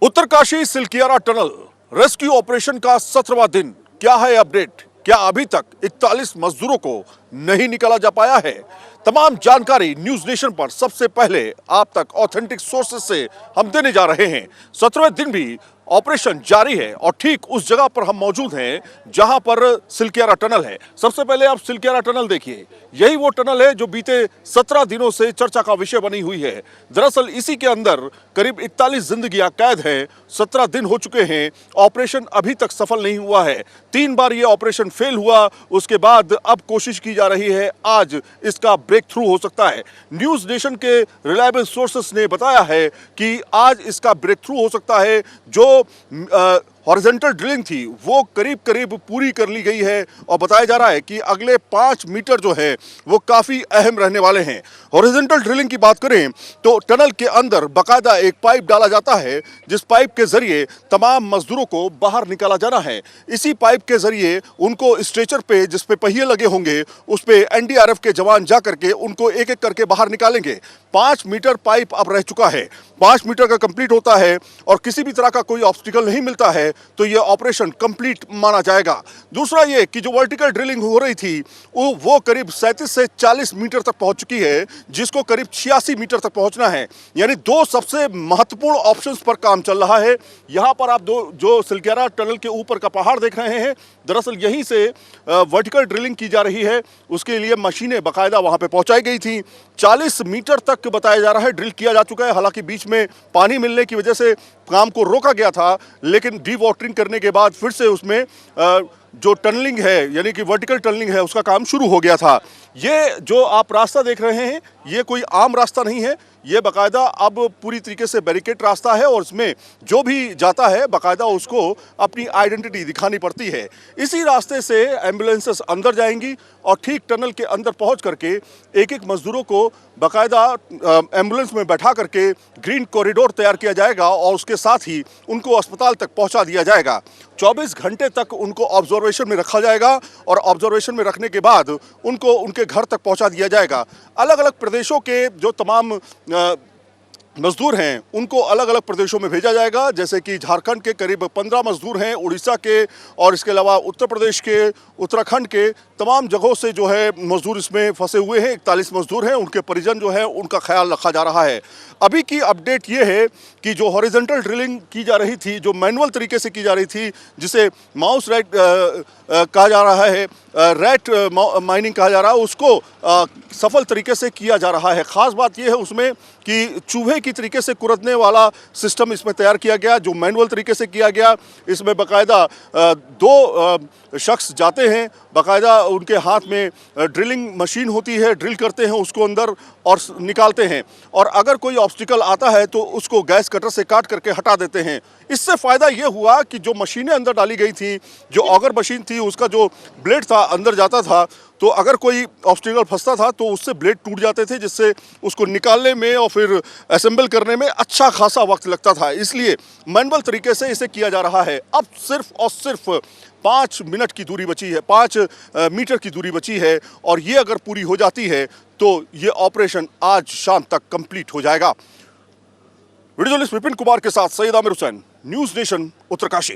Uttarkashi Silkyara tunnel rescue operation का 17वां दिन। क्या है अपडेट? क्या अभी तक 41 मजदूरों को नहीं निकाला जा पाया है? तमाम जानकारी न्यूज नेशन पर सबसे पहले आप तक ऑथेंटिक सोर्सेस से हम देने जा रहे हैं। 17वें दिन भी ऑपरेशन जारी है और ठीक उस जगह पर हम मौजूद हैं जहां पर सिलकियारा टनल है। सबसे पहले आप सिलकियारा टनल देखिए। यही वो टनल है जो बीते 17 दिनों से चर्चा का विषय बनी हुई है। दरअसल इसी के अंदर करीब 41 जिंदगियां कैद हैं। 17 दिन हो चुके हैं, ऑपरेशन अभी तक सफल नहीं हुआ है। 3 बार ये ऑपरेशन फेल हुआ, उसके बाद अब कोशिश की जा रही है आज इसका ब्रेक थ्रू हो सकता है। न्यूज नेशन के रिलायबल सोर्सेस ने बताया है कि आज इसका ब्रेक थ्रू हो सकता है। जो हॉरिजॉन्टल ड्रिलिंग थी वो करीब करीब पूरी कर ली गई है और बताया जा रहा है कि अगले 5 मीटर जो है वो काफ़ी अहम रहने वाले हैं। हॉरिजॉन्टल ड्रिलिंग की बात करें तो टनल के अंदर बाकायदा एक पाइप डाला जाता है जिस पाइप के जरिए तमाम मजदूरों को बाहर निकाला जाना है। इसी पाइप के जरिए उनको स्ट्रेचर पे जिस पे पहिए लगे होंगे उस पे एनडीआरएफ के जवान जा करके उनको एक एक करके बाहर निकालेंगे। 5 मीटर पाइप अब रह चुका है। 5 मीटर का कंप्लीट होता है और किसी भी तरह का कोई ऑब्स्टिकल नहीं मिलता है तो ये ऑपरेशन कंप्लीट माना जाएगा। दूसरा ये कि जो वर्टिकल ड्रिलिंग हो रही थी वो करीब 37 से 40 मीटर तक पहुंच चुकी है, जिसको करीब 86 मीटर तक पहुंचना है। यानी 2 सबसे महत्वपूर्ण ऑप्शंस पर काम चल रहा है। यहाँ पर आप जो सिलकियारा टनल के ऊपर का पहाड़ देख रहे हैं, दरअसल यहीं से वर्टिकल ड्रिलिंग की जा रही है। उसके लिए मशीनें बाकायदा वहाँ पे पहुँचाई गई थी। 40 मीटर तक बताया जा रहा है ड्रिल किया जा चुका है। हालांकि बीच में पानी मिलने की वजह से काम को रोका गया था, लेकिन डी वाटरिंग करने के बाद फिर से उसमें जो टनलिंग है यानी कि वर्टिकल टनलिंग है उसका काम शुरू हो गया था। ये जो आप रास्ता देख रहे हैं ये कोई आम रास्ता नहीं है, ये बाकायदा अब पूरी तरीके से बैरिकेड रास्ता है और इसमें जो भी जाता है बाकायदा उसको अपनी आइडेंटिटी दिखानी पड़ती है। इसी रास्ते से एम्बुलेंसेस अंदर जाएंगी और ठीक टनल के अंदर पहुंच करके एक एक मजदूरों को बाकायदा एम्बुलेंस में बैठा करके ग्रीन कॉरिडोर तैयार किया जाएगा और उसके साथ ही उनको अस्पताल तक पहुंचा दिया जाएगा। 24 घंटे तक उनको ऑब्जर्वेशन में रखा जाएगा और ऑब्जर्वेशन में रखने के बाद उनको उनके घर तक पहुंचा दिया जाएगा। अलग अलग प्रदेशों के जो तमाम मजदूर हैं उनको अलग अलग प्रदेशों में भेजा जाएगा। जैसे कि झारखंड के करीब 15 मजदूर हैं, उड़ीसा के और इसके अलावा उत्तर प्रदेश के, उत्तराखंड के तमाम जगहों से जो है मजदूर इसमें फंसे हुए हैं। 41 मजदूर हैं, उनके परिजन जो है उनका ख्याल रखा जा रहा है। अभी की अपडेट ये है कि जो हॉरिजॉन्टल ड्रिलिंग की जा रही थी, जो मैनुअल तरीके से की जा रही थी, जिसे माउस रैट कहा जा रहा है, रैट माइनिंग कहा जा रहा है, उसको सफल तरीके से किया जा रहा है। ख़ास बात यह है उसमें कि चूहे की तरीके से कुरदने वाला सिस्टम इसमें तैयार किया गया जो मैनुअल तरीके से किया गया। इसमें बाकायदा 2 शख्स जाते हैं, बाकायदा उनके हाथ में ड्रिलिंग मशीन होती है, ड्रिल करते हैं उसको अंदर और निकालते हैं। और अगर कोई ऑब्स्टिकल आता है तो उसको गैस कटर से काट करके हटा देते हैं। इससे फ़ायदा ये हुआ कि जो मशीनें अंदर डाली गई थी, जो ऑगर मशीन थी उसका जो ब्लेड था अंदर जाता था, तो अगर कोई ऑब्स्टिकल फंसता था तो उससे ब्लेड टूट जाते थे, जिससे उसको निकालने में और फिर असेंबल करने में अच्छा खासा वक्त लगता था। इसलिए मैनुअल तरीके से इसे किया जा रहा है। अब सिर्फ और सिर्फ 5 मिनट की दूरी बची है, 5 मीटर की दूरी बची है और ये अगर पूरी हो जाती है तो ये ऑपरेशन आज शाम तक कंप्लीट हो जाएगा। वीडियो जर्नलिस्ट विपिन कुमार के साथ सैयद आमिर हुसैन, न्यूज नेशन, उत्तरकाशी।